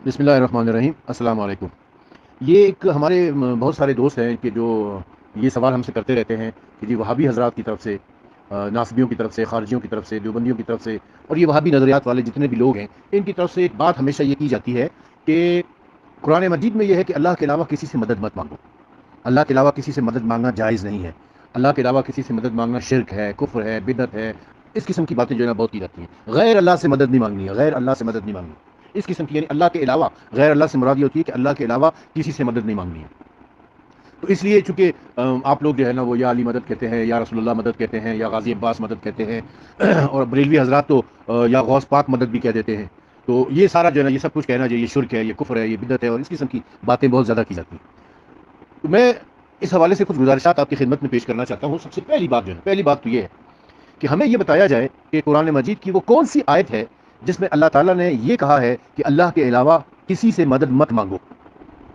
بسم اللہ الرحمن الرحیم، السلام علیکم۔ یہ ایک ہمارے بہت سارے دوست ہیں کہ جو یہ سوال ہم سے کرتے رہتے ہیں کہ جی وہابی حضرات کی طرف سے، ناصبیوں کی طرف سے، خارجیوں کی طرف سے، دیوبندیوں کی طرف سے، اور یہ وہابی نظریات والے جتنے بھی لوگ ہیں، ان کی طرف سے ایک بات ہمیشہ یہ کی جاتی ہے کہ قرآن مجید میں یہ ہے کہ اللہ کے علاوہ کسی سے مدد مت مانگو۔ اللہ کے علاوہ کسی سے مدد مانگنا جائز نہیں ہے۔ اللہ کے علاوہ کسی سے مدد مانگنا شرک ہے، کفر ہے، بدعت ہے۔ اس قسم کی باتیں جو ہے نا بہت کی جاتی ہیں۔ غیر اللہ سے مدد نہیں مانگنی ہے، غیر اللہ سے مدد نہیں مانگنی، اس قسم کی، یعنی اللہ کے علاوہ، غیر اللہ سے مراد یہ ہوتی ہے کہ اللہ کے علاوہ کسی سے مدد نہیں مانگنی ہے۔ تو اس لیے چونکہ آپ لوگ جو ہے نا وہ یا علی مدد کہتے ہیں، یا رسول اللہ مدد کہتے ہیں، یا غازی عباس مدد کہتے ہیں، اور بریلوی حضرات تو یا غوث پاک مدد بھی کہہ دیتے ہیں۔ تو یہ سارا جو ہے نا یہ سب کچھ کہنا جو یہ شرک ہے، یہ کفر ہے، یہ بدعت ہے، اور اس قسم کی باتیں بہت زیادہ کی جاتی ہیں۔ تو میں اس حوالے سے کچھ گزارشات آپ کی خدمت میں پیش کرنا چاہتا ہوں۔ سب سے پہلی بات جو ہے، پہلی بات تو یہ ہے کہ ہمیں یہ بتایا جائے کہ قرآن مجید کی وہ کون سی آیت ہے جس میں اللہ تعالیٰ نے یہ کہا ہے کہ اللہ کے علاوہ کسی سے مدد مت مانگو،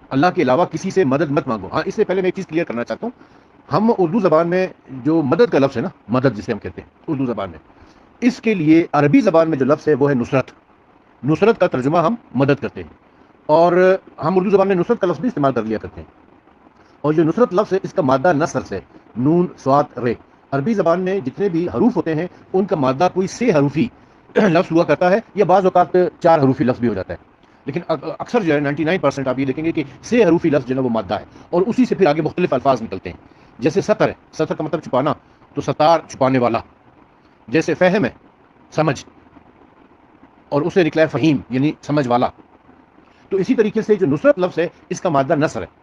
اللہ کے علاوہ کسی سے مدد مت مانگو۔ ہاں، اس سے پہلے میں ایک چیز کلیئر کرنا چاہتا ہوں۔ ہم اردو زبان میں جو مدد کا لفظ ہے نا، مدد جسے ہم کہتے ہیں اردو زبان میں، اس کے لیے عربی زبان میں جو لفظ ہے وہ ہے نصرت۔ نصرت کا ترجمہ ہم مدد کرتے ہیں، اور ہم اردو زبان میں نصرت کا لفظ بھی استعمال کر لیا کرتے ہیں۔ اور جو نصرت لفظ ہے اس کا مادہ نصر سے، نون صاد رے۔ عربی زبان میں جتنے بھی حروف ہوتے ہیں ان کا مادہ کوئی سے حروفی لفظ ہوا کرتا ہے، یا بعض اوقات چار حروفی لفظ بھی ہو جاتا ہے، لیکن اکثر جو ہے 99% آپ یہ دیکھیں گے کہ سے حروفی لفظ جو ہے وہ مادہ ہے، اور اسی سے پھر آگے مختلف الفاظ نکلتے ہیں۔ جیسے سطر ہے، سطر کا مطلب چھپانا، تو ستار چھپانے والا۔ جیسے فہم ہے، سمجھ، اور اسے نکلا ہے فہیم یعنی سمجھ والا۔ تو اسی طریقے سے جو نصرت لفظ ہے اس کا مادہ نصر ہے،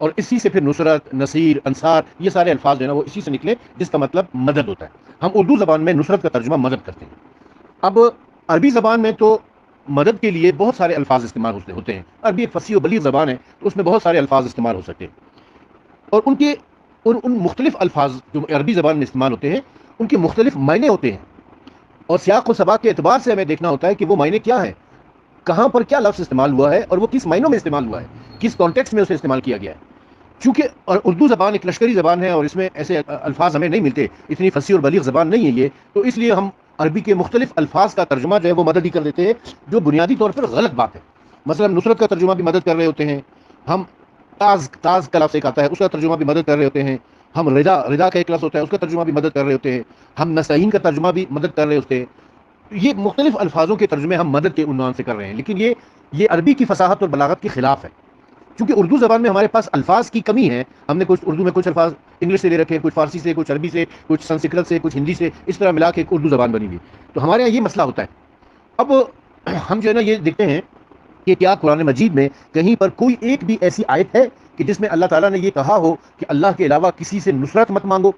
اور اسی سے پھر نصرت، نصیر، انصار، یہ سارے الفاظ جو ہے نا وہ اسی سے نکلے، جس کا مطلب مدد ہوتا ہے۔ ہم اردو زبان میں نصرت کا ترجمہ مدد کرتے ہیں۔ اب عربی زبان میں تو مدد کے لیے بہت سارے الفاظ استعمال ہوتے ہیں۔ عربی ایک فصیح و بلیغ زبان ہے، تو اس میں بہت سارے الفاظ استعمال ہو سکتے ہیں، اور ان مختلف الفاظ جو عربی زبان میں استعمال ہوتے ہیں ان کے مختلف معنی ہوتے ہیں، اور سیاق و سباق کے اعتبار سے ہمیں دیکھنا ہوتا ہے کہ وہ معنی کیا ہیں، کہاں پر کیا لفظ استعمال ہوا ہے، اور وہ کس معنوں میں استعمال ہوا ہے، کس کانٹیکسٹ میں اسے استعمال کیا گیا ہے۔ چونکہ اردو زبان ایک لشکری زبان ہے، اور اس میں ایسے الفاظ ہمیں نہیں ملتے، اتنی فصیح اور بلیغ زبان نہیں ہے یہ، تو اس لیے ہم عربی کے مختلف الفاظ کا ترجمہ جو ہے وہ مدد ہی کر دیتے ہیں، جو بنیادی طور پر غلط بات ہے۔ مثلا نصرت کا ترجمہ بھی مدد کر رہے ہوتے ہیں ہم، تاز کا لفظ ایک آتا ہے اس کا ترجمہ بھی مدد کر رہے ہوتے ہیں ہم، رضا کا ایک لفظ ہوتا ہے اس کا ترجمہ بھی مدد کر رہے ہوتے ہیں ہم، نستعین کا ترجمہ بھی مدد کر رہے ہوتے ہیں۔ یہ مختلف الفاظوں کے ترجمے ہم مدد کے عنوان سے کر رہے ہیں، لیکن یہ عربی کی فصاحت اور بلاغت کے خلاف ہے، کیونکہ اردو زبان میں ہمارے پاس الفاظ کی کمی ہے۔ ہم نے کچھ اردو میں کچھ الفاظ انگلش سے لے رکھے ہیں، کچھ فارسی سے، کچھ عربی سے، کچھ سنسکرت سے، کچھ ہندی سے، اس طرح ملا کے ایک اردو زبان بنی ہوئی، تو ہمارے یہاں یہ مسئلہ ہوتا ہے۔ اب ہم جو ہے نا یہ دیکھتے ہیں کہ کیا قرآن مجید میں کہیں پر کوئی ایک بھی ایسی آیت ہے کہ جس میں اللہ تعالیٰ نے یہ کہا ہو کہ اللہ کے علاوہ کسی سے نصرت مت مانگو،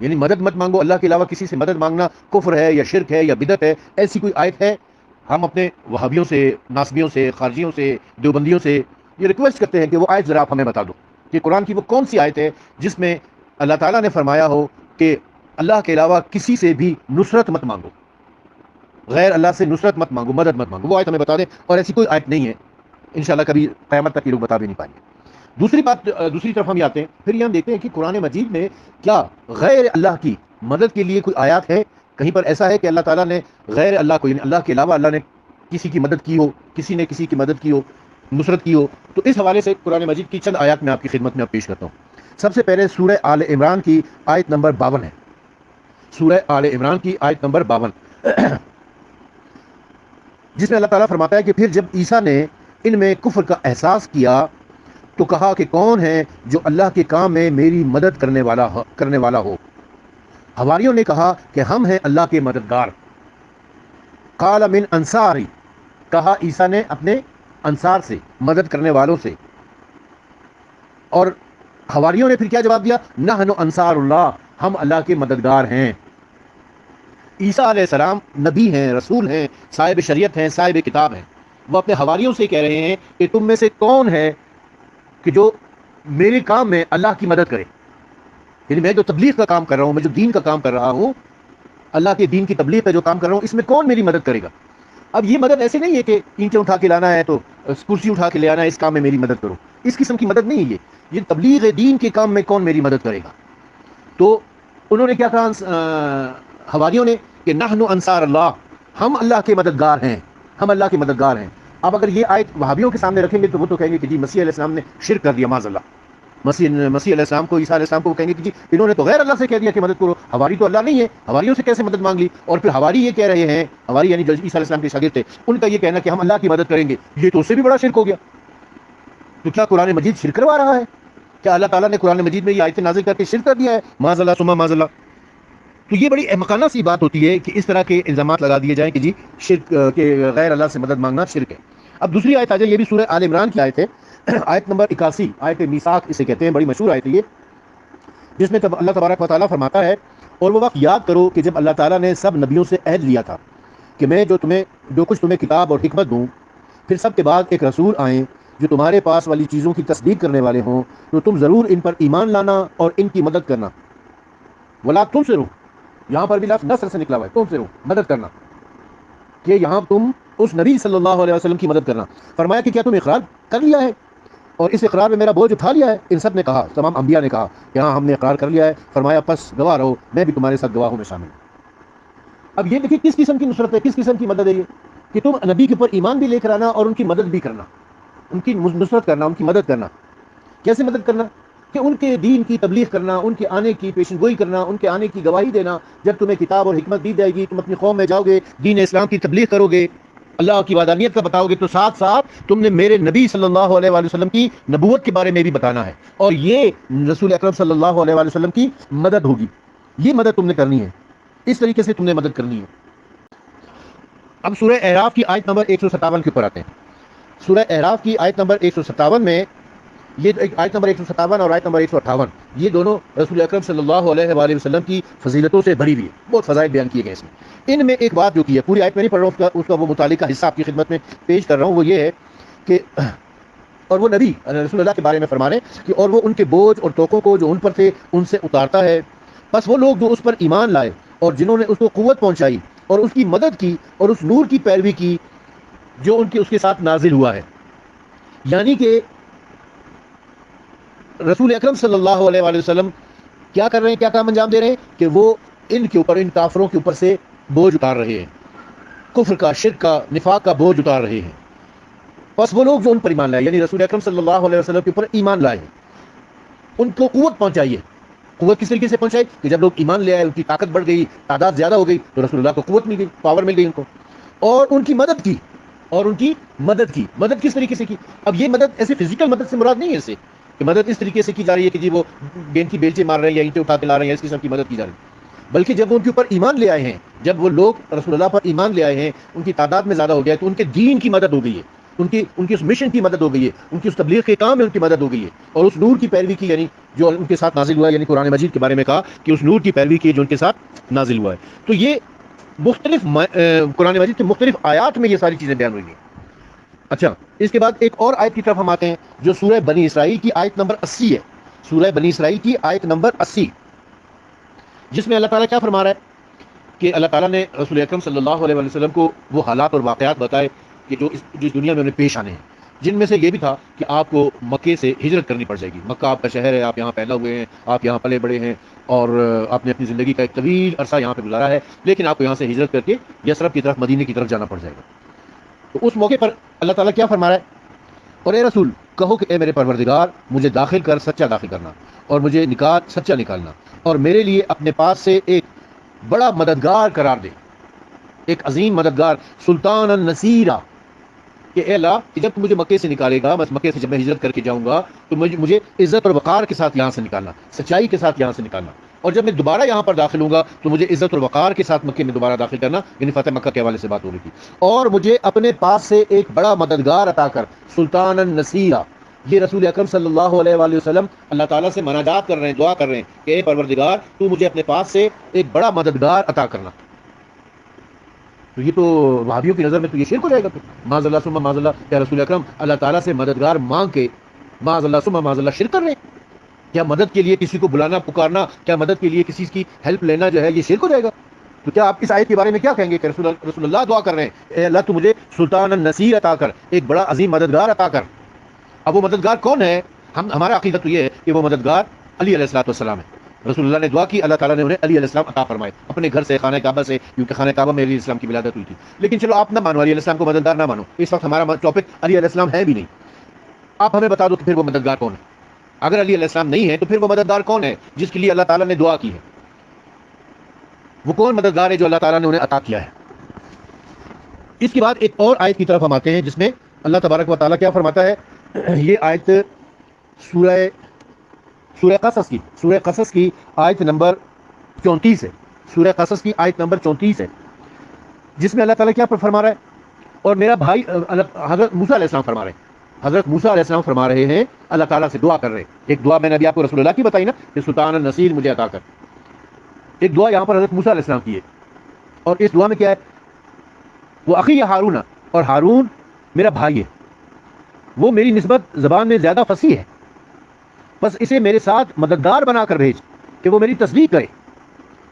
یعنی مدد مت مانگو، اللہ کے علاوہ کسی سے مدد مانگنا کفر ہے یا شرک ہے یا بدعت ہے، ایسی کوئی آیت ہے؟ ہم اپنے وہابیوں سے، ناصبیوں سے، خارجیوں سے، دیوبندیوں سے یہ ریکویسٹ کرتے ہیں کہ وہ آیت ذرا آپ ہمیں بتا دو کہ قرآن کی وہ کون سی آیت ہے جس میں اللہ تعالیٰ نے فرمایا ہو کہ اللہ کے علاوہ کسی سے بھی نصرت مت مانگو، غیر اللہ سے نصرت مت مانگو، مدد مت مانگو، وہ آیت ہمیں بتا دیں۔ اور ایسی کوئی آیت نہیں ہے، انشاءاللہ کبھی قیامت تک یہ لوگ بتا بھی نہیں پائیں گے۔ دوسری طرف ہم یہ آتے ہیں، پھر یہ ہم دیکھتے ہیں کہ قرآن مجید میں کیا غیر اللہ کی مدد کے لیے کوئی آیات ہے؟ کہیں پر ایسا ہے کہ اللہ تعالیٰ نے غیر اللہ کو، یعنی اللہ کے علاوہ اللہ نے کسی کی مدد کی ہو، کسی نے کسی کی مدد کی ہو، نصرت کی ہو؟ تو اس حوالے سے قرآن مجید کی چند آیات میں آپ کی خدمت میں پیش کرتا ہوں۔ سب سے پہلے سورہ آل عمران کی آیت نمبر 52 ہے، سورہ آل عمران کی آیت نمبر 52، جس میں اللہ تعالیٰ فرماتا ہے کہ پھر جب عیسیٰ نے ان میں کفر کا احساس کیا تو کہا کہ کون ہے جو اللہ کے کام میں میری مدد کرنے والا ہو؟ حواریوں نے کہا کہ ہم ہیں اللہ کے مددگار۔ قال من انصاری، کہا عیسیٰ نے اپنے انصار سے، مدد کرنے والوں سے۔ اور حواریوں نے پھر کیا جواب دیا؟ نحن انصار اللہ، ہم اللہ کے مددگار ہیں۔ عیسیٰ علیہ السلام نبی ہیں، رسول ہیں، صاحب شریعت ہیں، صاحب کتاب ہیں۔ وہ اپنے حواریوں سے کہہ رہے ہیں کہ تم میں سے کون ہے کہ جو میرے کام میں اللہ کی مدد کرے، یعنی میں جو تبلیغ کا کام کر رہا ہوں، میں جو دین کا کام کر رہا ہوں، اللہ کے دین کی تبلیغ کا جو کام کر رہا ہوں، اس میں کون میری مدد کرے گا؟ اب یہ مدد ایسے نہیں ہے کہ اینٹیں اٹھا کے لانا ہے تو کرسی اٹھا کے لے آنا ہے، اس کام میں میری مدد کرو، اس قسم کی مدد نہیں ہے یہ تبلیغ دین کے کام میں کون میری مدد کرے گا؟ تو انہوں نے کیا کہا حواریوں نے کہ نحن انصار اللہ، ہم اللہ کے مددگار ہیں، ہم اللہ کے مددگار ہیں۔ اب اگر یہ آیت وہابیوں کے سامنے رکھیں گے تو وہ تو کہیں گے کہ جی مسیح علیہ السلام نے شرک کر دیا معاذ اللہ. مسیح علیہ السلام کو، عیسیٰ علیہ السلام کو کہیں گے کہ جی انہوں نے تو غیر اللہ سے کہہ دیا کہ مدد کرو، حواری تو اللہ نہیں ہے، حواریوں سے کیسے مدد مانگ لی؟ اور پھر حواری یہ کہہ رہے ہیں، حواری یعنی جو عیسیٰ علیہ السلام کے شاگرد تھے، ان کا یہ کہنا کہ ہم اللہ کی مدد کریں گے، یہ تو اس سے بھی بڑا شرک ہو گیا. تو کیا قرآن مجید شرک کروا رہا ہے؟ کیا اللہ تعالیٰ نے قرآن مجید میں یہ آیتیں نازل کر کے شرک کر دیا ہے؟ معاذ اللہ ثم معاذ اللہ. تو یہ بڑی احمقانہ سی بات ہوتی ہے کہ اس طرح کے الزامات لگا دیے جائیں کہ جی شرک، کہ غیر اللہ سے مدد مانگنا شرک ہے. اب دوسری آیت آ جائے، یہ بھی سورہ آل عمران کی آیت ہے، آیت نمبر 81، آیت میثاق اسے کہتے ہیں، بڑی مشہور آیت ہے یہ، جس میں اللہ تبارک و تعالیٰ فرماتا ہے، اور وہ وقت یاد کرو کہ جب اللہ تعالیٰ نے سب نبیوں سے عہد لیا تھا کہ میں جو کچھ تمہیں کتاب اور حکمت دوں، پھر سب کے بعد ایک رسول آئیں جو تمہارے پاس والی چیزوں کی تصدیق کرنے والے ہوں، تو تم ضرور ان پر ایمان لانا اور ان کی مدد کرنا. ولا تنصروا، یہاں پر بھی لفظ نصر سے نکلا ہوا ہے، تنصروا مدد کرنا، کہ یہاں تم اس نبی صلی اللہ علیہ وسلم کی مدد کرنا. فرمایا کہ کیا تم اقرار کر لیا ہے اور اس اقرار میں میرا بوجھ اٹھا لیا ہے؟ ان سب نے کہا، تمام انبیاء نے کہا کہ ہاں ہم نے اقرار کر لیا ہے. فرمایا پس گواہ رہو، میں بھی تمہارے ساتھ گواہوں میں شامل ہوں. اب یہ دیکھیں کس قسم کی نصرت ہے، کس قسم کی مدد ہے یہ، کہ تم نبی کے اوپر ایمان بھی لے کر آنا اور ان کی مدد بھی کرنا، ان کی نصرت کرنا، ان کی مدد کرنا. کیسے مدد کرنا؟ کہ ان کے دین کی تبلیغ کرنا، ان کے آنے کی پیشن گوئی کرنا، ان کے آنے کی گواہی دینا. جب تمہیں کتاب اور حکمت دی جائے گی، تم اپنی قوم میں جاؤ گے، دین اسلام کی تبلیغ کرو گے، اللہ کی وحدانیت کا بتاؤ گے، تو ساتھ ساتھ تم نے میرے نبی صلی اللہ علیہ وآلہ وسلم کی نبوت کے بارے میں بھی بتانا ہے، اور یہ رسول اکرم صلی اللہ علیہ وآلہ وسلم کی مدد ہوگی. یہ مدد تم نے کرنی ہے، اس طریقے سے تم نے مدد کرنی ہے. اب سورہ اعراف کی آیت نمبر 157 کے اوپر آتے ہیں. سورہ اعراف کی آیت نمبر 157 میں، یہ آیت نمبر 157 اور آیت نمبر 158، یہ دونوں رسول اکرم صلی اللہ علیہ وآلہ وسلم کی فضیلتوں سے بھری ہوئی ہے. بہت فضائل بیان کیے گئے اس میں. ان میں ایک بات جو کی ہے، پوری آیت میں نہیں پڑھ رہا ہوں، اس کا وہ متعلقہ حصہ آپ کی خدمت میں پیش کر رہا ہوں. وہ یہ ہے کہ اور وہ نبی رسول اللہ کے بارے میں فرما رہے ہیں کہ اور وہ ان کے بوجھ اور توقوں کو جو ان پر تھے ان سے اتارتا ہے. بس وہ لوگ جو اس پر ایمان لائے اور جنہوں نے اس کو قوت پہنچائی اور اس کی مدد کی اور اس نور کی پیروی کی جو اس کے ساتھ نازل ہوا ہے، یعنی کہ رسول اکرم صلی اللہ علیہ وآلہ وسلم کیا کر رہے ہیں، کیا کام انجام دے رہے ہیں کہ وہ ان کے اوپر، ان کافروں کے اوپر سے بوجھ اتار رہے ہیں، کفر کا، شرک کا، نفاق کا بوجھ اتار رہے ہیں. بس وہ لوگ جو ان پر ایمان لائے، یعنی رسول اکرم صلی اللہ علیہ وسلم کے اوپر ایمان لائے، ان کو قوت پہنچائیے. قوت کس طریقے سے پہنچائی؟ کہ جب لوگ ایمان لے آئے، ان کی طاقت بڑھ گئی، تعداد زیادہ ہو گئی، تو رسول اللہ کو قوت مل گئی، پاور مل گئی ان کو، اور ان کی مدد کی. اور ان کی مدد کی، مدد کس طریقے سے کی؟ اب یہ مدد ایسے فزیکل مدد سے مراد نہیں ہے، اسے کہ مدد اس طریقے سے کی جا رہی ہے کہ جی وہ گیند کی بیلچے مار رہے ہیں یا اینٹیں اٹھا کے لا رہے ہیں، اس قسم کی مدد کی جا رہی ہے. بلکہ جب وہ ان کے اوپر ایمان لے آئے ہیں، جب وہ لوگ رسول اللہ پر ایمان لے آئے ہیں، ان کی تعداد میں زیادہ ہو گیا ہے، تو ان کے دین کی مدد ہو گئی ہے، ان کی اس مشن کی مدد ہو گئی ہے، ان کی اس تبلیغ کے کام میں ان کی مدد ہو گئی ہے، اور اس نور کی پیروی کی، یعنی جو ان کے ساتھ نازل ہوا ہے، یعنی قرآن مجید کے بارے میں کہا کہ اس نور کی پیروی کی جو ان کے ساتھ نازل ہوا ہے. تو یہ مختلف قرآن مجید کے مختلف آیات میں یہ ساری چیزیں بیان ہوئی ہیں. اچھا، اس کے بعد ایک اور آیت کی طرف ہم آتے ہیں جو سورہ بنی اسرائیل کی آیت نمبر 80 ہے. سورہ بنی اسرائیل کی آیت نمبر 80، جس میں اللہ تعالیٰ کیا فرما رہا ہے کہ اللہ تعالیٰ نے رسول اکرم صلی اللہ علیہ وسلم کو وہ حالات اور واقعات بتائے کہ جو اس دنیا میں انہیں پیش آنے ہیں، جن میں سے یہ بھی تھا کہ آپ کو مکے سے ہجرت کرنی پڑ جائے گی. مکہ آپ کا شہر ہے، آپ یہاں پیدا ہوئے ہیں، آپ یہاں پلے بڑے ہیں، اور آپ نے اپنی زندگی کا ایک طویل عرصہ یہاں پہ گزارا ہے، لیکن آپ کو یہاں سے ہجرت کر کے یثرب کی طرف، مدینے کی طرف جانا پڑ جائے گا. تو اس موقع پر اللہ تعالیٰ کیا فرما رہا ہے؟ اور اے رسول کہو کہ اے میرے پروردگار، مجھے داخل کر، سچا داخل کرنا، اور مجھے نکال، سچا نکالنا، اور میرے لیے اپنے پاس سے ایک بڑا مددگار قرار دے، ایک عظیم مددگار، سلطان النصیرہ، کہ اے اللہ جب تم مجھے مکے سے نکالے گا، بس مکے سے جب میں ہجرت کر کے جاؤں گا تو مجھے عزت اور وقار کے ساتھ یہاں سے نکالنا، سچائی کے ساتھ یہاں سے نکالنا، اور جب میں دوبارہ یہاں پر داخل ہوں گا تو مجھے عزت اور وقار کے ساتھ مکے میں دوبارہ داخل کرنا، یعنی فتح مکہ کے حوالے سے بات ہو رہی تھی. اور مجھے اپنے پاس سے ایک بڑا مددگار عطا کر، سلطان النصیرہ. یہ رسول اکرم صلی اللہ علیہ وآلہ وسلم اللہ تعالیٰ سے مناجات کر رہے ہیں، دعا کر رہے ہیں کہ اے پروردگار تو مجھے اپنے پاس سے ایک بڑا مددگار عطا کرنا. تو یہ تو وہابیوں کی نظر میں تو یہ شرک ہو جائے گا. معاذ اللہ ثم معاذ اللہ، کیا رسول اکرم اللہ تعالیٰ سے مددگار مانگ کے معاذ اللہ ثم معاذ اللہ شرک کر رہے ہیں؟ کیا مدد کے لیے کسی کو بلانا، پکارنا، کیا مدد کے لیے کسی کی ہیلپ لینا جو ہے یہ شرک ہو جائے گا؟ تو کیا آپ اس آیت کے بارے میں کیا کہیں گے کہ رسول اللہ دعا کر رہے ہیں اے اللہ تو مجھے سلطان النصیر عطا کر، ایک بڑا عظیم مددگار عطا کر. اب وہ مددگار کون ہے؟ ہمارا عقیدہ تو یہ ہے کہ وہ مددگار علی علیہ الصلوۃ والسلام ہے. رسول اللہ نے دعا کی، اللہ تعالیٰ نے انہیں علی علیہ السلام عطا فرمائے اپنے گھر سے، خانہ کعبہ سے، کیونکہ خانہ کعبہ میں علی علیہ السلام کی ولادت ہوئی تھی. لیکن چلو آپ نہ مانو، علی علیہ السلام کو مددگار نہ مانو، اس وقت ہمارا ٹاپک علی علیہ السلام ہے بھی نہیں. آپ ہمیں بتا دو کہ پھر وہ مددگار کون ہے. اگر علی علیہ السلام نہیں ہے تو پھر وہ مددگار کون ہے جس کے لیے اللہ تعالیٰ نے دعا کی ہے؟ وہ کون مددگار ہے جو اللہ تعالیٰ نے انہیں عطا کیا ہے؟ اس کے بعد ایک اور آیت کی طرف ہم آتے ہیں جس میں اللہ تبارک و تعالیٰ کیا فرماتا ہے. یہ آیت سورہ قصص کی آیت نمبر 34 ہے. سورہ قصص کی آیت نمبر 34 ہے، جس میں اللہ تعالیٰ کیا فرما رہا ہے. اور میرا بھائی حضرت موسیٰ علیہ السلام فرما رہے ہیں، حضرت موسیٰ علیہ السلام فرما رہے ہیں، اللہ تعالیٰ سے دعا کر رہے ہیں. ایک دعا میں نے ابھی آپ کو رسول اللہ کی بتائی نا کہ سلطان النصیر مجھے عطا کر. ایک دعا یہاں پر حضرت موسیٰ علیہ السلام کی ہے، اور اس دعا میں کیا ہے؟ وہ اخی ہارون، اور ہارون میرا بھائی ہے، وہ میری نسبت زبان میں زیادہ فصیح ہے، بس اسے میرے ساتھ مددگار بنا کر بھیج کہ وہ میری تصدیق کرے.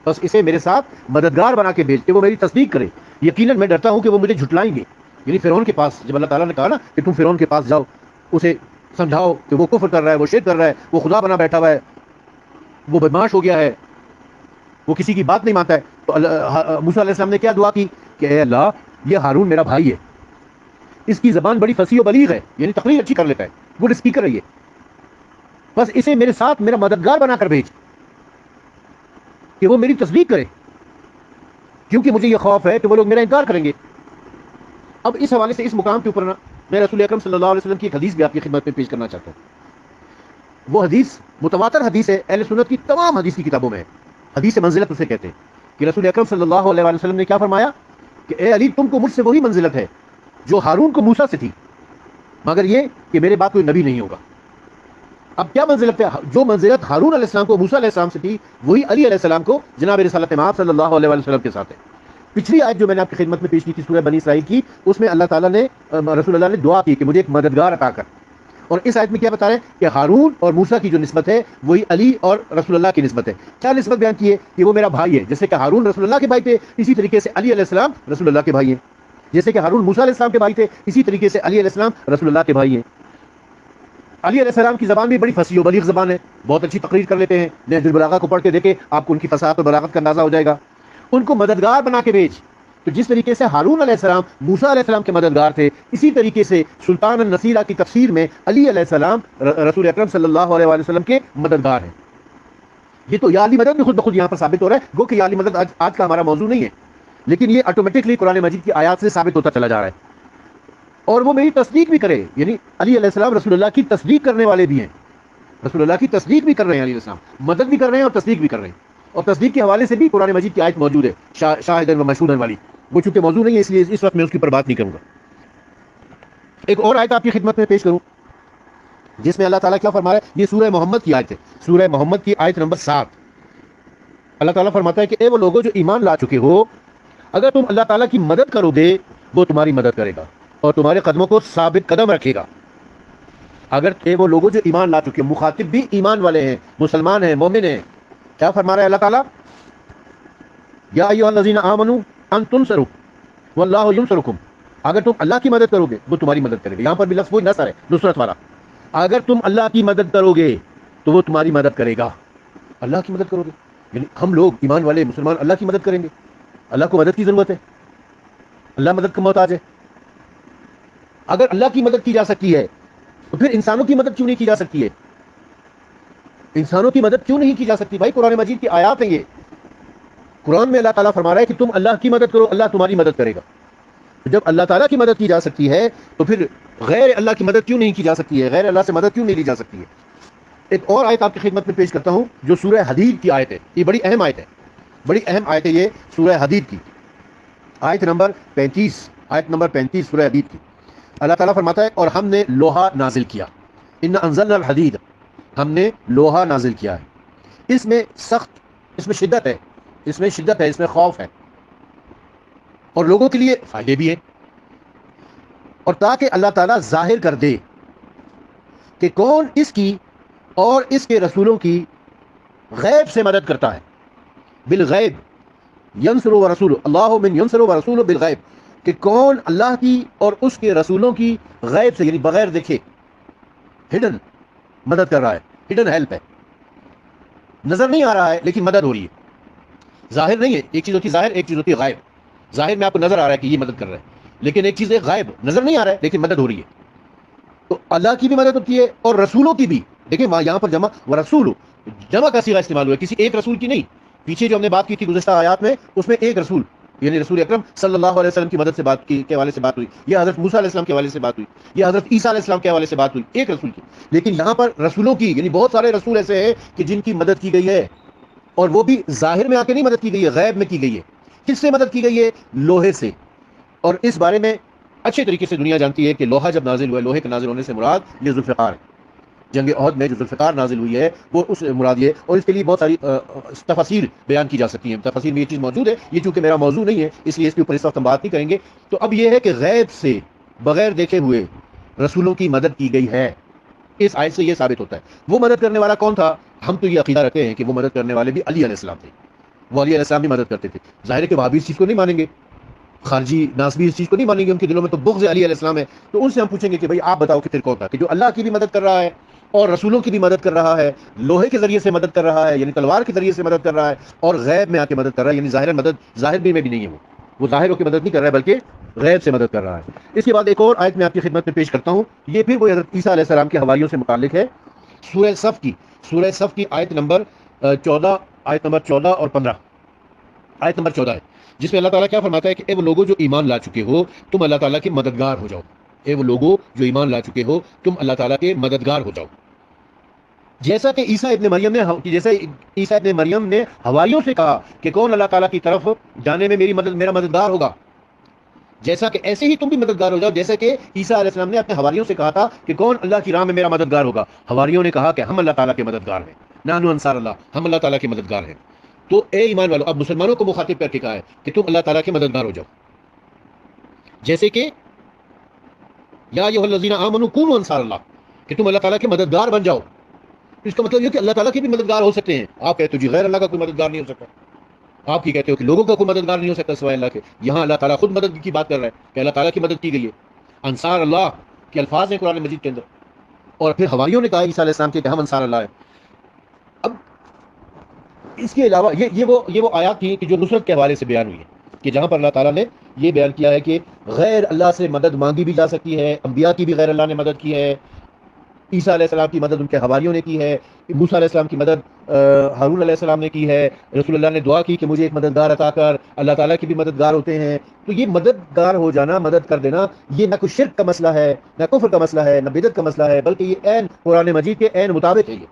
بس اسے میرے ساتھ مددگار بنا کے بھیج کہ وہ میری تصدیق کرے. یقیناً میں ڈرتا ہوں کہ وہ مجھے جھٹلائیں گے. یعنی فرعون کے پاس جب اللہ تعالیٰ نے کہا نا کہ تم فرعون کے پاس جاؤ، اسے سمجھاؤ کہ وہ کفر کر رہا ہے، وہ شرک کر رہا ہے، وہ خدا بنا بیٹھا ہوا ہے، وہ بدماش ہو گیا ہے، وہ کسی کی بات نہیں مانتا ہے، تو موسیٰ علیہ السلام نے کیا دعا کی کہ اے اللہ، یہ ہارون میرا بھائی ہے، اس کی زبان بڑی فصیح و بلیغ ہے، یعنی تقریر اچھی کر لیتا ہے، گڈ اسپیکر ہے یہ، بس اسے میرے ساتھ میرا مددگار بنا کر بھیج کہ وہ میری تصدیق کرے، کیونکہ مجھے یہ خوف ہے کہ وہ لوگ میرا انکار کریں گے. اب اس حوالے سے اس مقام کے اوپر نا میں رسول اکرم صلی اللہ علیہ وسلم کی ایک حدیث بھی آپ کی خدمت میں پیش کرنا چاہتا ہوں. وہ حدیث متواتر حدیث ہے، اہل سنت کی تمام حدیث کی کتابوں میں ہے. حدیث منزلت اسے کہتے ہیں کہ رسول اکرم صلی اللہ علیہ وسلم نے کیا فرمایا کہ اے علی، تم کو مجھ سے وہی منزلت ہے جو ہارون کو موسیٰ سے تھی، مگر یہ کہ میرے بعد کوئی نبی نہیں ہوگا. اب کیا منزلت ہے؟ جو منزلت ہارون علیہ السلام کو موسیٰ علیہ السلام سے تھی، وہی علی علیہ السلام کو جناب رسالت مآب صلی اللہ علیہ وسلم کے ساتھ ہے. پچھلی آیت جو میں نے آپ کی خدمت میں پیش کی تھی سورہ بنی اسرائیل کی، اس میں اللہ تعالیٰ نے رسول اللہ نے دعا کی کہ مجھے ایک مددگار عطا کر. اور اس آیت میں کیا بتا رہے ہیں کہ ہارون اور موسیٰ کی جو نسبت ہے وہی علی اور رسول اللہ کی نسبت ہے. کیا نسبت بیان کی ہے؟ کہ وہ میرا بھائی ہے. جیسے کہ ہارون رسول اللہ کے بھائی تھے، اسی طریقے سے علی علیہ السلام رسول اللہ کے بھائی ہیں. جیسے کہ ہارون موسیٰ علیہ السلام کے بھائی تھے، اسی طریقے سے علی علیہ السلام رسول اللہ کے بھائی ہیں. علی علیہ السلام کی زبان بھی بڑی فصیح و بلیغ زبان ہے، بہت اچھی تقریر کر لیتے ہیں. نہج البلاغہ کو پڑھ کے دیکھیں، آپ کو ان کی فصاحت اور بلاغت کا اندازہ ہو جائے گا. ان کو مددگار بنا کے بھیج. تو جس طریقے سے ہارون علیہ السلام موسیٰ علیہ السلام کے مددگار تھے، اسی طریقے سے سلطان النصیرہ کی تفسیر میں علی علیہ السلام رسول اکرم صلی اللہ علیہ وسلم کے مددگار ہیں. یہ تو یا علی مدد بھی خود بخود یہاں پر ثابت ہو رہا ہے، گو کہ یا علی مدد آج کا ہمارا موضوع نہیں ہے، لیکن یہ آٹومیٹکلی قرآن مجید کی آیات سے ثابت ہوتا چلا جا رہا ہے. اور وہ میری تصدیق بھی کرے، یعنی علی علیہ السلام رسول اللہ کی تصدیق کرنے والے بھی ہیں. رسول اللہ کی تصدیق بھی کر رہے ہیں علی علیہ السلام، مدد بھی کر رہے ہیں اور تصدیق بھی کر رہے ہیں. اور تصدیق کے حوالے سے بھی قرآن مجید کی آیت موجود ہے، شاہدن و مشہودن والی. وہ چونکہ موضوع نہیں ہے اس لیے اس وقت میں اس کے اوپر بات نہیں کروں گا. ایک اور آیت آپ کی خدمت میں پیش کروں جس میں اللہ تعالیٰ کیا فرما رہا ہے. یہ سورہ محمد کی آیت ہے، سورہ محمد کی آیت نمبر 7. اللہ تعالیٰ فرماتا ہے کہ اے وہ لوگوں جو ایمان لا چکے ہو، اگر تم اللہ تعالیٰ کی مدد کرو گے وہ تمہاری مدد کرے گا اور تمہارے قدموں کو ثابت قدم رکھے گا. اگر اے وہ لوگوں جو ایمان لا چکے، مخاطب بھی ایمان والے ہیں، مسلمان ہیں، مومن ہیں. کیا فرما رہا ہے اللہ تعالیٰ؟ یا ایھا الذین آمنوا ان تنصروا واللہ ینصرکم. اگر تم اللہ کی مدد کرو گے وہ تمہاری مدد کرے گا. یہاں پر بھی لفظ وہی نصر ہے، نصرت والا. اگر تم اللہ کی مدد کرو گے تو وہ تمہاری مدد کرے گا. اللہ کی مدد کرو گے یعنی ہم لوگ ایمان والے مسلمان اللہ کی مدد کریں گے. اللہ کو مدد کی ضرورت ہے، اللہ مدد کا محتاج ہے. اگر اللہ کی مدد کی جا سکتی ہے تو پھر انسانوں کی مدد کیوں نہیں کی جا سکتی ہے؟ انسانوں کی مدد کیوں نہیں کی جا سکتی؟ بھائی قرآن مجید کی آیات ہیں یہ. قرآن میں اللہ تعالیٰ فرما رہا ہے کہ تم اللہ کی مدد کرو، اللہ تمہاری مدد کرے گا. جب اللہ تعالیٰ کی مدد کی جا سکتی ہے تو پھر غیر اللہ کی مدد کیوں نہیں کی جا سکتی ہے؟ غیر اللہ سے مدد کیوں نہیں لی جا سکتی ہے؟ ایک اور آیت آپ کی خدمت میں پیش کرتا ہوں جو سورہ حدید کی آیت ہے. یہ بڑی اہم آیت ہے، بڑی اہم آیت ہے یہ سورہ حدید کی، آیت نمبر 35. آیت نمبر 35 سورہ حدید کی. اللہ تعالیٰ فرماتا ہے اور ہم نے لوہا نازل کیا. ان انزلنا الحدید، ہم نے لوہا نازل کیا ہے. اس میں سخت، اس میں شدت ہے، اس میں شدت ہے، اس میں خوف ہے، اور لوگوں کے لیے فائدے بھی ہیں. اور تاکہ اللہ تعالیٰ ظاہر کر دے کہ کون اس کی اور اس کے رسولوں کی غیب سے مدد کرتا ہے. بالغیب ینصر و رسول اللہ من ینصر و رسول بالغیب، کہ کون اللہ کی اور اس کے رسولوں کی غیب سے یعنی بغیر دیکھے ہڈن مدد کر رہا ہے، ہڈن ہیلپ ہے. نظر نہیں آ رہا ہے لیکن مدد ہو رہی ہے. ظاہر نہیں ہے, ایک چیز ہوتی ہے ظاہر, ایک چیز ہوتی ہے غائب. ظاہر میں آپ کو نظر آ رہا ہے کہ یہ مدد کر رہا ہے, لیکن ایک چیز ہے غائب, نظر نہیں آ رہا ہے لیکن مدد ہو رہی ہے. تو اللہ کی بھی مدد ہوتی ہے اور رسولوں کی بھی. دیکھیں یہاں پر جمع و رسول, جمع کا صیغہ استعمال ہوا ہے, کسی ایک رسول کی نہیں. پیچھے جو ہم نے بات کی تھی گزشتہ آیات میں, اس میں ایک رسول یعنی رسول اکرم صلی اللہ علیہ وسلم کی مدد سے بات کی, کے حوالے سے بات ہوئی, یا حضرت موسیٰ علیہ السلام کے حوالے سے بات ہوئی, یا حضرت عیسیٰ علیہ السلام کے حوالے سے بات ہوئی, ایک رسول کی. لیکن یہاں پر رسولوں کی, یعنی بہت سارے رسول ایسے ہیں کہ جن کی مدد کی گئی ہے, اور وہ بھی ظاہر میں آ کے نہیں مدد کی گئی ہے, غیب میں کی گئی ہے. کس سے مدد کی گئی ہے؟ لوہے سے. اور اس بارے میں اچھے طریقے سے دنیا جانتی ہے کہ لوہا جب نازل ہوا ہے, لوہے کے نازل ہونے سے مراد یہ ذوالفقار ہے. جنگ احد میں جو ذوالفقار نازل ہوئی ہے وہ اس مراد یہ, اور اس کے لیے بہت ساری تفاسیر بیان کی جا سکتی ہیں. تفاسیر میں یہ چیز موجود ہے, یہ چونکہ میرا موضوع نہیں ہے اس لیے اس کے اوپر اس وقت ہم بات نہیں کریں گے. تو اب یہ ہے کہ غیب سے بغیر دیکھے ہوئے رسولوں کی مدد کی گئی ہے. اس آیت سے یہ ثابت ہوتا ہے. وہ مدد کرنے والا کون تھا؟ ہم تو یہ عقیدہ رکھتے ہیں کہ وہ مدد کرنے والے بھی علی علیہ السلام تھے. وہ علی علیہ السلام بھی مدد کرتے تھے. ظاہر ہے کہ وہابی اس چیز کو نہیں مانیں گے, خارجی ناسبی اس چیز کو نہیں مانیں گے, ان کے دلوں میں تو بغض علی علیہ السلام ہے. تو ان سے ہم پوچھیں گے کہ بھائی آپ بتاؤ کہ پھر کون تھا کہ جو اللہ کی بھی مدد کر رہا ہے اور رسولوں کی بھی مدد کر رہا ہے, لوہے کے ذریعے سے مدد کر رہا ہے یعنی تلوار کے ذریعے سے مدد کر رہا ہے, اور غیب میں آ کے مدد کر رہا ہے یعنی ظاہر مدد, ظاہر بھی میں بھی نہیں ہے, وہ ظاہر ہو کے مدد نہیں کر رہا ہے بلکہ غیب سے مدد کر رہا ہے. اس کے بعد ایک اور آیت میں آپ کی خدمت میں پیش کرتا ہوں. یہ پھر وہ حضرت عیسیٰ علیہ السلام کے حواریوں سے متعلق ہے. سورہ صف کی, سورہ صف کی آیت نمبر 14, آیت نمبر 14 اور 15, آیت نمبر 14 ہے, جس میں اللہ تعالیٰ کیا فرماتا ہے کہ اے وہ لوگوں جو ایمان لا چکے ہو تم اللہ تعالیٰ کے مددگار ہو جاؤ. اے وہ لوگوں جو ایمان لا چکے ہو تم اللہ تعالیٰ کے مددگار ہو جاؤ. جیسا کہ عیسیٰ ابن مریم نے, جیسے عیسیٰ ابن مریم نے حواریوں سے کہا کہ کون اللہ تعالیٰ کی طرف جانے میں میرا مددگار ہوگا, جیسا کہ ایسے ہی تم بھی مددگار ہو جاؤ. جیسے کہ عیسیٰ علیہ السلام نے اپنے حواریوں سے کہا تھا کہ کون اللہ کی راہ میں میرا مددگار ہوگا. حواریوں نے کہا کہ ہم اللہ تعالیٰ کے مددگار ہیں, نحن انصار اللہ, ہم اللہ تعالیٰ کے مددگار ہیں. تو اے ایمان والو, اب مسلمانوں کو مخاطب کر کے کہا ہے کہ تم اللہ تعالیٰ کے مددگار ہو جاؤ. جیسے کہ یا ایھا الذین آمنوا کونوا انصار اللہ, کہ تم اللہ تعالیٰ کے مددگار بن جاؤ. اس کا مطلب یہ کہ اللہ تعالیٰ کے بھی مددگار ہو سکتے ہیں. آپ کہتے ہو جی غیر اللہ کا کوئی مددگار نہیں ہو سکتا, آپ کی کہتے ہو کہ لوگوں کا کوئی مددگار نہیں ہو سکتا سوائے اللہ کے. یہاں اللہ تعالیٰ خود مدد کی بات کر رہا ہے کہ اللہ تعالیٰ کی مدد کی گئی ہے. انصار اللہ کے الفاظ ہیں قرآن مجید کے اندر, اور پھر حواریوں نے کہا عیسیٰ علیہ السلام کے کہ ہم انصار اللہ ہیں. اب اس کے علاوہ یہ وہ آیات تھیں کہ جو نصرت کے حوالے سے بیان ہوئی ہے, کہ جہاں پر اللہ تعالیٰ نے یہ بیان کیا ہے کہ غیر اللہ سے مدد مانگی بھی جا سکتی ہے. انبیاء کی بھی غیر اللہ نے مدد کی ہے. عیسیٰ علیہ السلام کی مدد ان کے حواریوں نے کی ہے. موسیٰ علیہ السلام کی مدد ہارون علیہ السلام نے کی ہے. رسول اللہ نے دعا کی کہ مجھے ایک مددگار عطا کر. اللہ تعالیٰ کی بھی مددگار ہوتے ہیں. تو یہ مددگار ہو جانا, مدد کر دینا, یہ نہ کوئی شرک کا مسئلہ ہے, نہ کفر کا مسئلہ ہے, نہ بدعت کا مسئلہ ہے, بلکہ یہ عین قرآن مجید کے عین مطابق ہے. یہ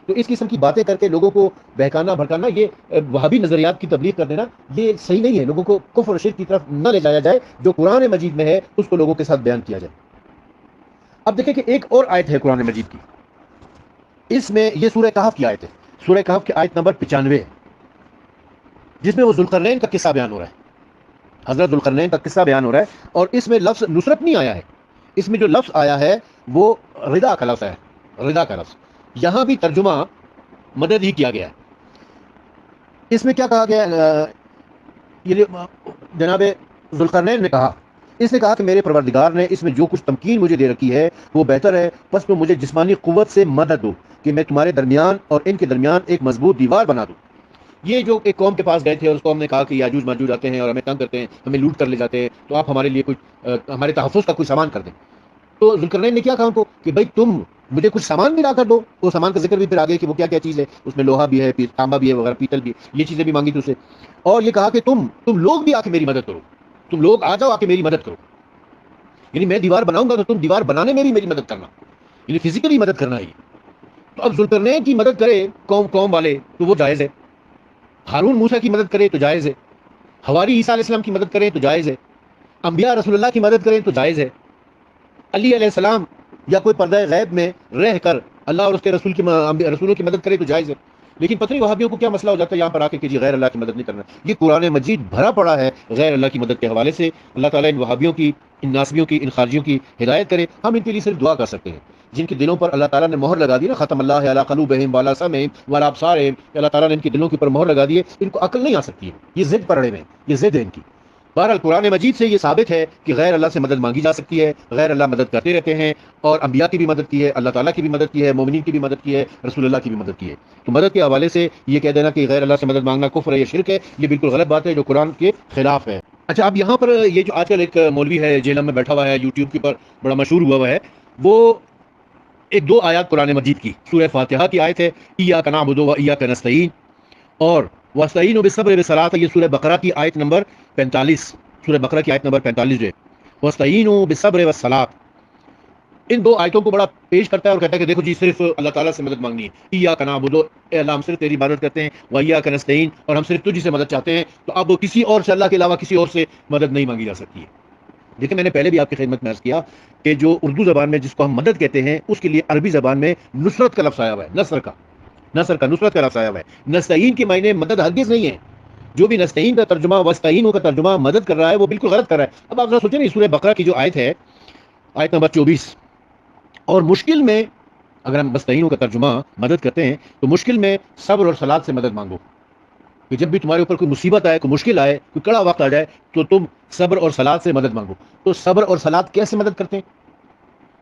تو اس قسم کی باتیں کر کے لوگوں کو بہکانا بھڑکانا, یہ وہابی نظریات کی تبلیغ کر دینا, یہ صحیح نہیں ہے. لوگوں کو کفر و شرک کی طرف نہ لے جایا جائے. جو قرآن مجید میں ہے اس کو لوگوں کے ساتھ بیان کیا جائے. اب دیکھیں کہ ایک اور آیت ہے قرآن مجید کی, اس میں یہ سورہ کہف کی آیت ہے. سورہ کہف کی آیت نمبر 95 ہے, جس میں وہ ذوالقرنین کا قصہ بیان ہو رہا ہے. حضرت ذوالقرنین کا قصہ بیان ہو رہا ہے, اور اس میں لفظ نصرت نہیں آیا ہے. اس میں جو لفظ آیا ہے وہ ردا کا لفظ ہے, ردا کا لفظ. یہاں بھی ترجمہ مدد ہی کیا گیا ہے. اس میں کیا کہا گیا, یہ جناب ذوالقرنین نے کہا, اس نے کہا کہ میرے پروردگار نے اس میں جو کچھ تمکین مجھے دے رکھی ہے وہ بہتر ہے, بس تم مجھے جسمانی قوت سے مدد دو کہ میں تمہارے درمیان اور ان کے درمیان ایک مضبوط دیوار بنا دوں. یہ جو ایک قوم کے پاس گئے تھے اور اس قوم نے کہا کہ یاجوج ماجوج آتے ہیں اور ہمیں تنگ کرتے ہیں, ہمیں لوٹ کر لے جاتے ہیں, تو آپ ہمارے لیے کچھ ہمارے تحفظ کا کوئی سامان کر دیں. تو ذوالقرنین نے کیا کہا ان کو کہ بھائی تم مجھے کچھ سامان بھی لا کر دو. وہ سامان کا ذکر بھی پھر آگے کہ وہ کیا کیا چیز ہے, اس میں لوہا بھی ہے, تانبا بھی ہے, وغیرہ پیتل بھی, یہ چیزیں بھی مانگی تھی اسے. اور یہ کہا کہ تم لوگ بھی آ کے میری مدد کرو, تم لوگ آ جاؤ, آ کے میری مدد کرو. یعنی میں دیوار بناؤں گا تو تم دیوار بنانے میں بھی میری مدد کرنا, یعنی فزیکلی مدد کرنا ہے. تو اب ذوالقرنین کی مدد کرے قوم والے تو وہ جائز ہے, ہارون موسیٰ کی مدد کرے تو جائز ہے, حواری عیسیٰ علیہ السلام کی مدد کریں تو جائز ہے, انبیاء رسول اللہ کی مدد کریں تو جائز ہے, علی علیہ السلام یا کوئی پردہ غیب میں رہ کر اللہ اور اس کے رسولوں کی مدد کرے تو جائز ہے. لیکن پتہ نہیں وہابیوں کو کیا مسئلہ ہو جاتا ہے یہاں پر آ کے کہ جی غیر اللہ کی مدد نہیں کرنا. یہ قرآن مجید بھرا پڑا ہے غیر اللہ کی مدد کے حوالے سے. اللہ تعالیٰ ان وہابیوں کی, ان ناسبیوں کی, ان خارجیوں کی ہدایت کرے. ہم ان کے لیے صرف دعا کر سکتے ہیں جن کے دلوں پر اللہ تعالیٰ نے مہر لگا دی نا, ختم اللہ علی قلوبہم وعلی سمعہم وعلی ابصارہم, اللہ تعالیٰ نے ان کے دلوں کے اوپر مہر لگا دی ہے. ان کو عقل نہیں آ سکتی ہے, یہ ضد پر اڑے ہوئے ہیں, یہ ضد ہے ان کی. بہرحال قرآن مجید سے یہ ثابت ہے کہ غیر اللہ سے مدد مانگی جا سکتی ہے، غیر اللہ مدد کرتے رہتے ہیں، اور انبیاء کی بھی مدد کی ہے، اللہ تعالیٰ کی بھی مدد کی ہے، مومنین کی بھی مدد کی ہے، رسول اللہ کی بھی مدد کی ہے۔ تو مدد کے حوالے سے یہ کہہ دینا کہ غیر اللہ سے مدد مانگنا کفر ہے، یہ شرک ہے، یہ بالکل غلط بات ہے جو قرآن کے خلاف ہے۔ اچھا، اب یہاں پر یہ جو آج کل ایک مولوی ہے جیلم میں بیٹھا ہوا ہے، یوٹیوب کے اوپر بڑا مشہور ہوا ہے، وہ ایک دو آیات قرآن مجید کی سورہ فاتحہ کی آیت ہے ایاک نعبد و ایاک نستعین، اور واستعینوا بالصبر والصلاۃ، یہ سورہ بقرہ کی آیت نمبر 45، سورہ بقرہ کی آیت نمبر 45 جو ہے واستعینوا بالصبر والصلاۃ، ان دو آیتوں کو بڑا پیش کرتا ہے اور کہتا ہے کہ دیکھو جی صرف اللہ تعالیٰ سے مدد مانگنی ہے، ایاک نعبد، اے اللہ ہم صرف تیری عبادت کرتے ہیں، و ایاک نستعین، اور ہم صرف تجھی سے مدد چاہتے ہیں، تو اب کسی اور سے، اللہ کے علاوہ کسی اور سے مدد نہیں مانگی جا سکتی ہے۔ دیکھیں میں نے پہلے بھی آپ کی خدمت میں عرض کیا کہ جو اردو زبان میں جس کو ہم مدد کہتے ہیں، اس کے لیے عربی زبان میں نصرت کا لفظ آیا ہوا ہے، نصر کا نصرت کا لفظ آیا ہوا ہے۔ نستعین کے معنی مدد ہرگز نہیں ہے۔ جو بھی نستعین کا ترجمہ، واستعینوا کا ترجمہ مدد کر رہا ہے، وہ بالکل غلط کر رہا ہے۔ اب آپ ذرا سوچیں نا، سورہ بقرہ کی جو آیت ہے، آیت نمبر 24، اور مشکل میں اگر ہم مستعینوا کا ترجمہ مدد کرتے ہیں تو مشکل میں صبر اور صلات سے مدد مانگو، کہ جب بھی تمہارے اوپر کوئی مصیبت آئے، کوئی مشکل آئے، کوئی کڑا وقت آ جائے، تو تم صبر اور صلات سے مدد مانگو۔ تو صبر اور صلات کیسے مدد کرتے ہیں؟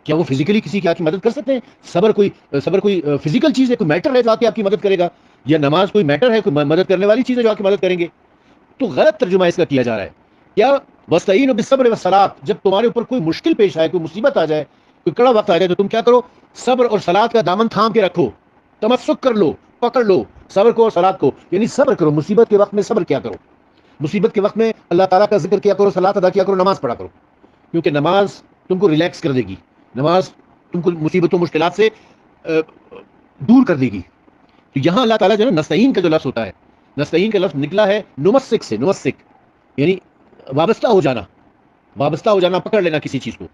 کیا وہ فزیکلی کسی کی مدد کر سکتے ہیں؟ صبر کوئی فزیکل چیز ہے، کوئی میٹر ہے جو آپ کی مدد کرے گا؟ یا نماز کوئی میٹر ہے، کوئی مدد کرنے والی چیز ہے جو آپ کی مدد کریں گے؟ تو غلط ترجمہ اس کا کیا جا رہا ہے۔ کیا واستعینوا بالصبر والصلاۃ، جب تمہارے اوپر کوئی مشکل پیش آئے، کوئی مصیبت آ جائے، کوئی کڑا وقت آ جائے، تو تم کیا کرو؟ صبر اور صلات کا دامن تھام کے رکھو، تمسک کر لو، پکڑ لو صبر کو اور صلات کو، یعنی صبر کرو، مصیبت کے وقت میں صبر کیا کرو، مصیبت کے وقت میں اللہ تعالیٰ کا ذکر کیا کرو، صلات ادا کیا کرو، نماز پڑھا کرو، کیونکہ نماز تم کو ریلیکس کر دے گی، نماز تم کو مصیبتوں مشکلات سے دور کر دے گی۔ تو یہاں اللہ تعالیٰ جو ہے نستعین کا جو لفظ ہوتا ہے، نستعین کا لفظ نکلا ہے نمسک سے، نمسک یعنی وابستہ ہو جانا، پکڑ لینا کسی چیز کو۔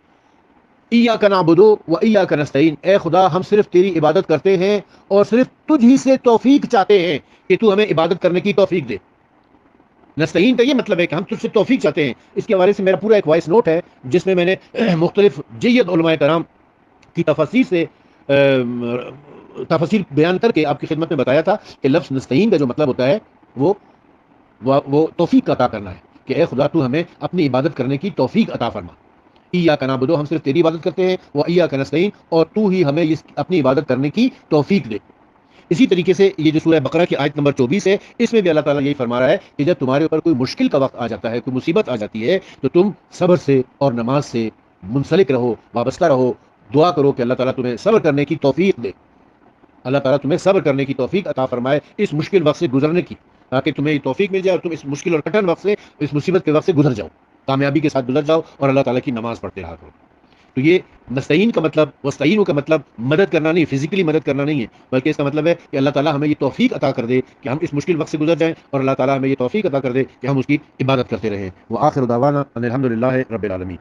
ایاک نعبد و ایاک نستعین، اے خدا ہم صرف تیری عبادت کرتے ہیں اور صرف تجھ ہی سے توفیق چاہتے ہیں کہ تو ہمیں عبادت کرنے کی توفیق دے۔ نستعین کا یہ مطلب ہے کہ ہم تجھ سے توفیق چاہتے ہیں۔ اس کے حوالے سے میرا پورا ایک وائس نوٹ ہے جس میں نے مختلف جید علماء کرام کی تفاسیر بیان کر کے آپ کی خدمت میں بتایا تھا کہ لفظ نستعین کا جو مطلب ہوتا ہے وہ توفیق عطا کرنا ہے، کہ اے خدا تو ہمیں اپنی عبادت کرنے کی توفیق عطا فرما۔ ایاک نعبد، ہم صرف تیری عبادت کرتے ہیں، و ایاک نستعین، اور تو ہی ہمیں اپنی عبادت کرنے کی توفیق دے۔ اسی طریقے سے یہ جو سورہ بقرہ کی آیت نمبر 24 ہے، اس میں بھی اللہ تعالیٰ یہی فرما رہا ہے کہ جب تمہارے اوپر کوئی مشکل کا وقت آ جاتا ہے، کوئی مصیبت آ جاتی ہے، تو تم صبر سے اور نماز سے منسلک رہو، وابستہ رہو، دعا کرو کہ اللہ تعالیٰ تمہیں صبر کرنے کی توفیق دے، اللہ تعالیٰ تمہیں صبر کرنے کی توفیق عطا فرمائے اس مشکل وقت سے گزرنے کی، تاکہ تمہیں یہ توفیق مل جائے اور تم اس مشکل اور کٹھن وقت سے، اس مصیبت کے وقت سے گزر جاؤ، کامیابی کے ساتھ گزر جاؤ، اور اللہ تعالیٰ کی نماز پڑھتے رہا کرو۔ تو یہ نستعین کا مطلب، واستعینوا کا مطلب مدد کرنا نہیں، فزیکلی مدد کرنا نہیں ہے، بلکہ اس کا مطلب ہے کہ اللہ تعالیٰ ہمیں یہ توفیق عطا کر دے کہ ہم اس مشکل وقت سے گزر جائیں، اور اللہ تعالیٰ ہمیں یہ توفیق عطا کر دے کہ ہم اس کی عبادت کرتے رہیں۔ وآخر دعوانا ان الحمد للہ رب العالمین۔